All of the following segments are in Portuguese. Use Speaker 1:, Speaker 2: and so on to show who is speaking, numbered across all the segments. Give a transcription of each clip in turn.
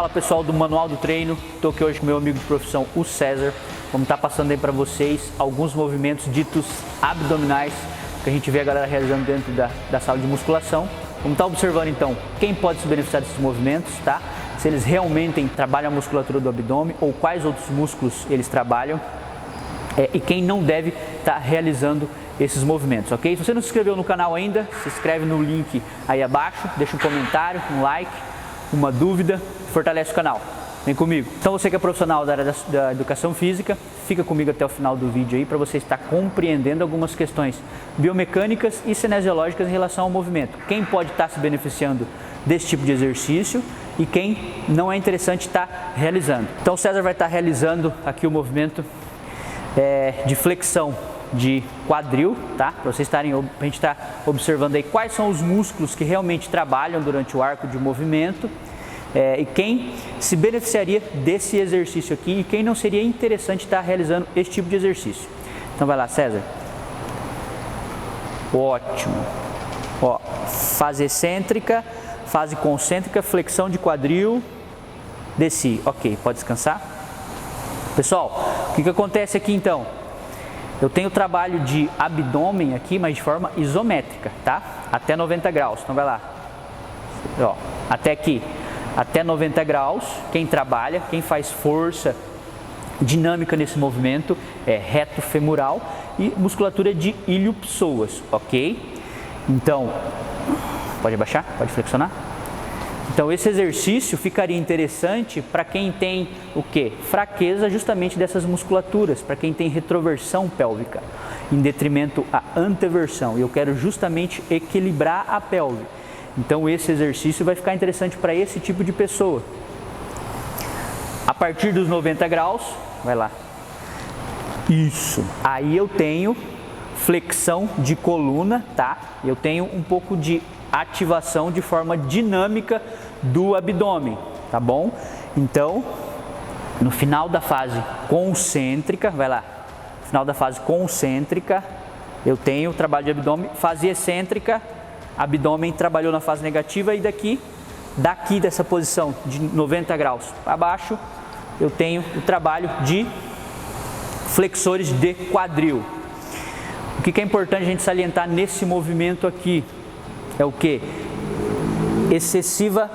Speaker 1: Fala pessoal do Manual do Treino, estou aqui hoje com meu amigo de profissão, o César. Vamos estar passando aí para vocês alguns movimentos ditos abdominais que a gente vê a galera realizando dentro da sala de musculação. Vamos estar observando então quem pode se beneficiar desses movimentos, tá? Se eles realmente trabalham a musculatura do abdômen ou quais outros músculos eles trabalham e quem não deve estar realizando esses movimentos, ok? Se você não se inscreveu no canal ainda, se inscreve no link aí abaixo, deixa um comentário, um like, uma dúvida, fortalece o canal. Vem comigo. Então você que é profissional da área da educação física, fica comigo até o final do vídeo aí para você estar compreendendo algumas questões biomecânicas e cinesiológicas em relação ao movimento. Quem pode estar se beneficiando desse tipo de exercício e quem não é interessante estar realizando. Então o César vai estar realizando aqui o movimento de flexão de quadril, tá? Para vocês estarem, a gente está observando aí quais são os músculos que realmente trabalham durante o arco de movimento e quem se beneficiaria desse exercício aqui e quem não seria interessante estar realizando esse tipo de exercício. Então vai lá, César. Ótimo. Ó, fase excêntrica, fase concêntrica, flexão de quadril, desci. Ok, pode descansar. Pessoal, o que acontece aqui então? Eu tenho trabalho de abdômen aqui, mas de forma isométrica, tá? Até 90 graus. Então vai lá. Ó, até aqui. Até 90 graus. Quem trabalha, quem faz força dinâmica nesse movimento é reto femoral e musculatura de ilho-psoas, ok? Então, pode abaixar? Pode flexionar? Então esse exercício ficaria interessante para quem tem o quê? Fraqueza justamente dessas musculaturas, para quem tem retroversão pélvica, em detrimento à anteversão. Eu quero justamente equilibrar a pelve. Então esse exercício vai ficar interessante para esse tipo de pessoa. A partir dos 90 graus, vai lá. Isso. Aí eu tenho flexão de coluna, tá? Eu tenho um pouco de ativação de forma dinâmica do abdômen, tá bom? Então, no final da fase concêntrica, vai lá, no final da fase concêntrica, eu tenho trabalho de abdômen, fase excêntrica, abdômen trabalhou na fase negativa e daqui dessa posição de 90 graus para baixo, eu tenho o trabalho de flexores de quadril. O que é importante a gente salientar nesse movimento aqui? É o que? Excessiva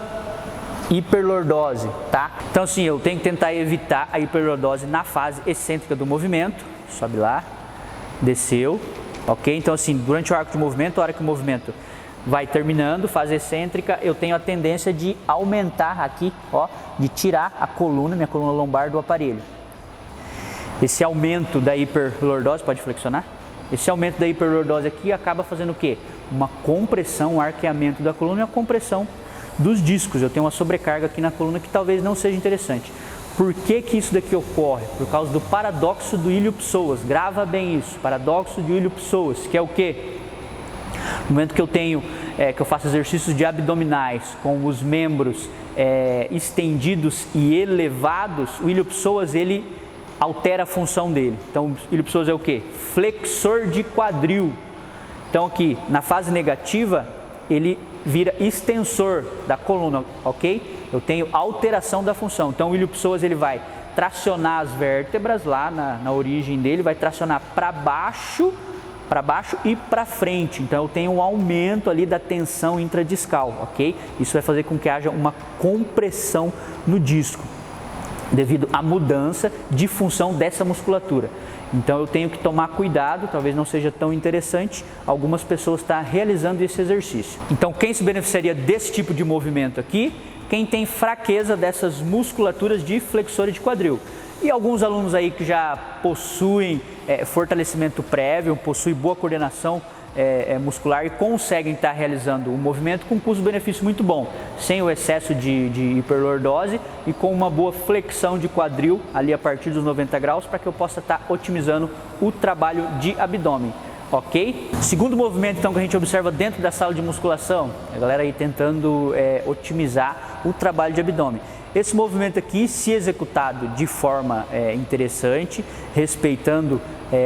Speaker 1: hiperlordose, tá? Então assim, eu tenho que tentar evitar a hiperlordose na fase excêntrica do movimento. Sobe lá, desceu, ok? Então assim, durante o arco de movimento, a hora que o movimento vai terminando, fase excêntrica, eu tenho a tendência de aumentar aqui, ó, de tirar a coluna, minha coluna lombar do aparelho. Esse aumento da hiperlordose, pode flexionar? Esse aumento da hiperlordose aqui acaba fazendo o quê? Uma compressão, um arqueamento da coluna e a compressão dos discos. Eu tenho uma sobrecarga aqui na coluna que talvez não seja interessante. Por que isso daqui ocorre? Por causa do paradoxo do ilho-psoas. Grava bem isso, paradoxo de ilho-psoas, que é o quê? No momento que eu tenho, que eu faço exercícios de abdominais com os membros estendidos e elevados, o ilho-psoas ele altera a função dele. Então, o ilho-psoas é o quê? Flexor de quadril. Então, aqui, na fase negativa, ele vira extensor da coluna, ok? Eu tenho alteração da função. Então, o ilho-psoas ele vai tracionar as vértebras lá na origem dele, vai tracionar para baixo e para frente. Então, eu tenho um aumento ali da tensão intradiscal, ok? Isso vai fazer com que haja uma compressão no disco, devido à mudança de função dessa musculatura. Então eu tenho que tomar cuidado, talvez não seja tão interessante algumas pessoas estar realizando esse exercício. Então quem se beneficiaria desse tipo de movimento aqui? Quem tem fraqueza dessas musculaturas de flexor de quadril. E alguns alunos aí que já possuem fortalecimento prévio, possuem boa coordenação muscular e conseguem estar realizando o movimento com custo-benefício muito bom, sem o excesso de hiperlordose e com uma boa flexão de quadril ali a partir dos 90 graus para que eu possa estar otimizando o trabalho de abdômen, ok? Segundo movimento então que a gente observa dentro da sala de musculação, a galera aí tentando otimizar o trabalho de abdômen. Esse movimento aqui, se executado de forma interessante, respeitando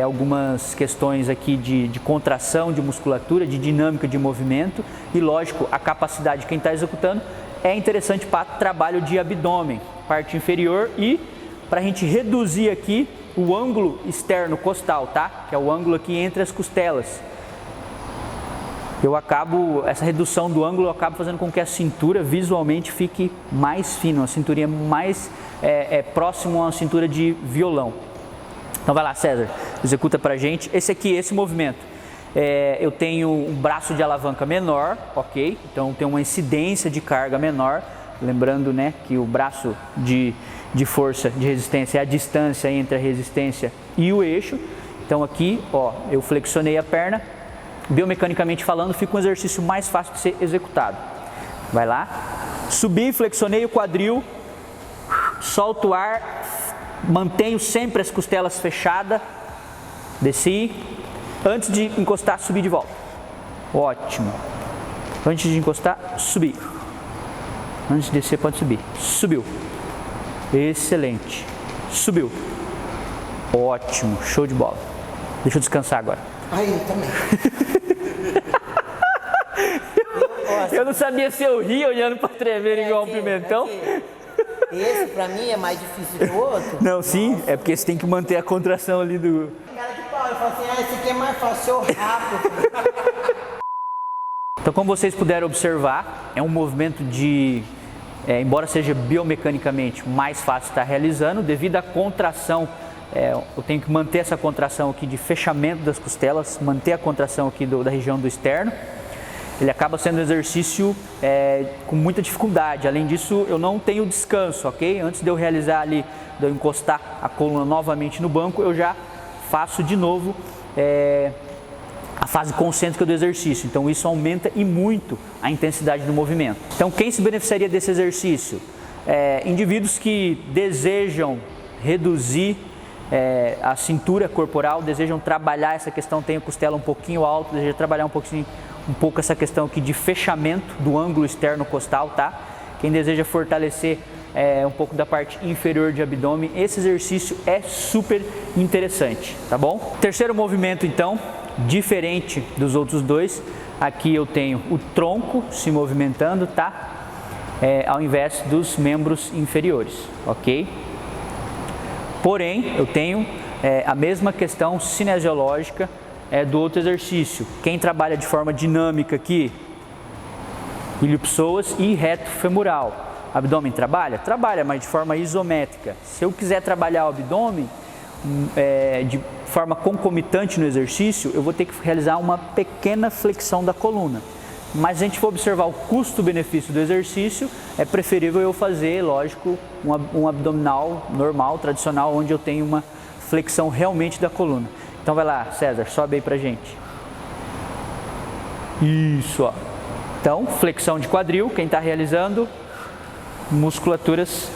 Speaker 1: algumas questões aqui de contração de musculatura, de dinâmica de movimento e, lógico, a capacidade de quem está executando é interessante para trabalho de abdômen, parte inferior, e para a gente reduzir aqui o ângulo externo costal, tá? Que é o ângulo aqui entre as costelas. Essa redução do ângulo acaba fazendo com que a cintura visualmente fique mais fina, uma cinturinha mais próximo a uma cintura de violão. Então vai lá, César, executa pra gente. Esse movimento, eu tenho um braço de alavanca menor, ok? Então tem uma incidência de carga menor, lembrando, né, que o braço de força, de resistência é a distância entre a resistência e o eixo. Então aqui, ó, eu flexionei a perna, biomecanicamente falando, fica um exercício mais fácil de ser executado. Vai lá, subi, flexionei o quadril, solto o ar, mantenho sempre as costelas fechadas, desci, antes de encostar, subi de volta. Ótimo. Antes de encostar, subi. Antes de descer, pode subir. Subiu. Excelente. Subiu. Ótimo, show de bola. Deixa eu descansar agora.
Speaker 2: Ai, eu também.
Speaker 1: Eu não sabia se eu ria olhando para tremer igual um pimentão.
Speaker 2: Esse pra mim é mais difícil que o outro.
Speaker 1: Não, sim, é porque você tem que manter a contração ali do...
Speaker 2: Cara de pau, eu falo assim, esse aqui é mais fácil, eu rápido.
Speaker 1: Então, como vocês puderam observar, é um movimento de... embora seja biomecanicamente mais fácil estar realizando, devido à contração, eu tenho que manter essa contração aqui de fechamento das costelas, manter a contração aqui da região do externo. Ele acaba sendo um exercício com muita dificuldade. Além disso, eu não tenho descanso, ok? Antes de eu realizar ali, de eu encostar a coluna novamente no banco, eu já faço de novo a fase concêntrica do exercício. Então isso aumenta e muito a intensidade do movimento. Então quem se beneficiaria desse exercício? Indivíduos que desejam reduzir a cintura corporal, desejam trabalhar essa questão, tem a costela um pouquinho alta, desejam trabalhar um pouco essa questão aqui de fechamento do ângulo externo costal, tá? Quem deseja fortalecer um pouco da parte inferior de abdômen, esse exercício é super interessante, tá bom? Terceiro movimento então, diferente dos outros dois, aqui eu tenho o tronco se movimentando, tá? Ao invés dos membros inferiores, ok? Porém, eu tenho a mesma questão cinesiológica do outro exercício. Quem trabalha de forma dinâmica aqui, ilio-psoas e reto femoral. Abdômen trabalha? Trabalha, mas de forma isométrica. Se eu quiser trabalhar o abdômen de forma concomitante no exercício, eu vou ter que realizar uma pequena flexão da coluna. Mas se a gente for observar o custo-benefício do exercício, é preferível eu fazer, lógico, um abdominal normal, tradicional, onde eu tenho uma flexão realmente da coluna. Então vai lá, César, sobe aí pra gente. Isso, ó. Então, flexão de quadril, quem está realizando, musculaturas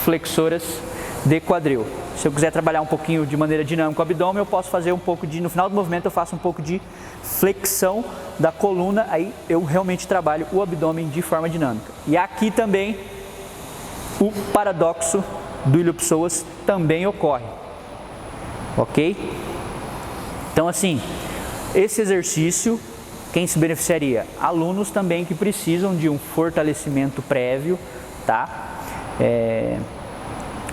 Speaker 1: flexoras de quadril. Se eu quiser trabalhar um pouquinho de maneira dinâmica o abdômen, eu posso fazer um pouco no final do movimento eu faço um pouco de flexão da coluna, aí eu realmente trabalho o abdômen de forma dinâmica. E aqui também o paradoxo do ilio-psoas também ocorre, ok? Então assim, esse exercício, quem se beneficiaria? Alunos também que precisam de um fortalecimento prévio, tá?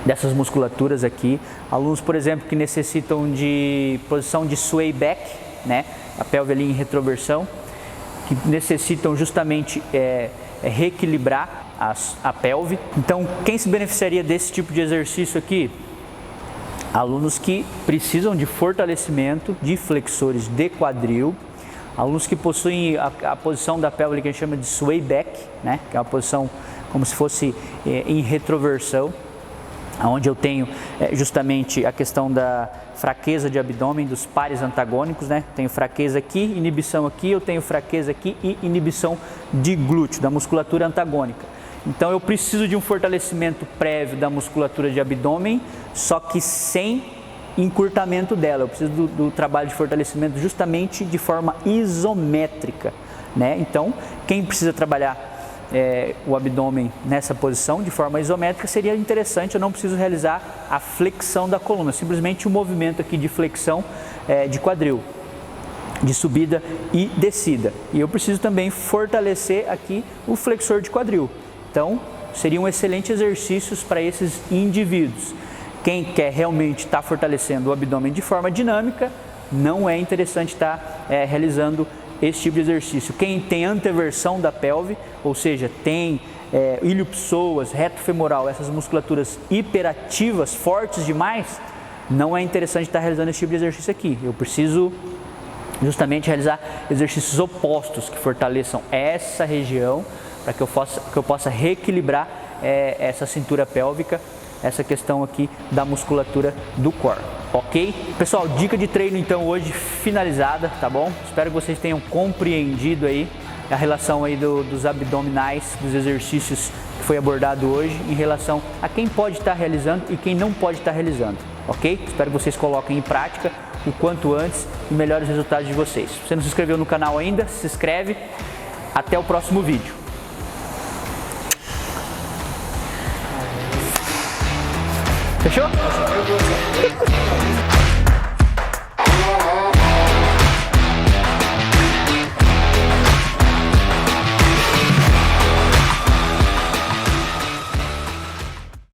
Speaker 1: Dessas musculaturas aqui. Alunos, por exemplo, que necessitam de posição de sway back, né? A pelve ali em retroversão, que necessitam justamente reequilibrar a pelve. Então, quem se beneficiaria desse tipo de exercício aqui? Alunos que precisam de fortalecimento de flexores de quadril, alunos que possuem a posição da pelve que a gente chama de sway back, né? Que é uma posição como se fosse em retroversão, onde eu tenho justamente a questão da fraqueza de abdômen, dos pares antagônicos, né? Tenho fraqueza aqui, inibição aqui, eu tenho fraqueza aqui e inibição de glúteo, da musculatura antagônica. Então eu preciso de um fortalecimento prévio da musculatura de abdômen, só que sem encurtamento dela. Eu preciso do trabalho de fortalecimento justamente de forma isométrica, né? Então, quem precisa trabalhar o abdômen nessa posição de forma isométrica, seria interessante, eu não preciso realizar a flexão da coluna, simplesmente um movimento aqui de flexão de quadril, de subida e descida. E eu preciso também fortalecer aqui o flexor de quadril. Então, seriam excelentes exercícios para esses indivíduos. Quem quer realmente estar fortalecendo o abdômen de forma dinâmica, não é interessante estar realizando esse tipo de exercício. Quem tem anteversão da pelve, ou seja, tem ilho-psoas, reto femoral, essas musculaturas hiperativas, fortes demais, não é interessante estar realizando esse tipo de exercício aqui. Eu preciso justamente realizar exercícios opostos que fortaleçam essa região para que eu possa reequilibrar essa cintura pélvica, essa questão aqui da musculatura do core, ok? Pessoal, dica de treino então hoje finalizada, tá bom? Espero que vocês tenham compreendido aí a relação aí dos abdominais, dos exercícios que foi abordado hoje em relação a quem pode estar realizando e quem não pode estar realizando, ok? Espero que vocês coloquem em prática o quanto antes e melhores resultados de vocês. Se você não se inscreveu no canal ainda, se inscreve. Até o próximo vídeo. Fechou?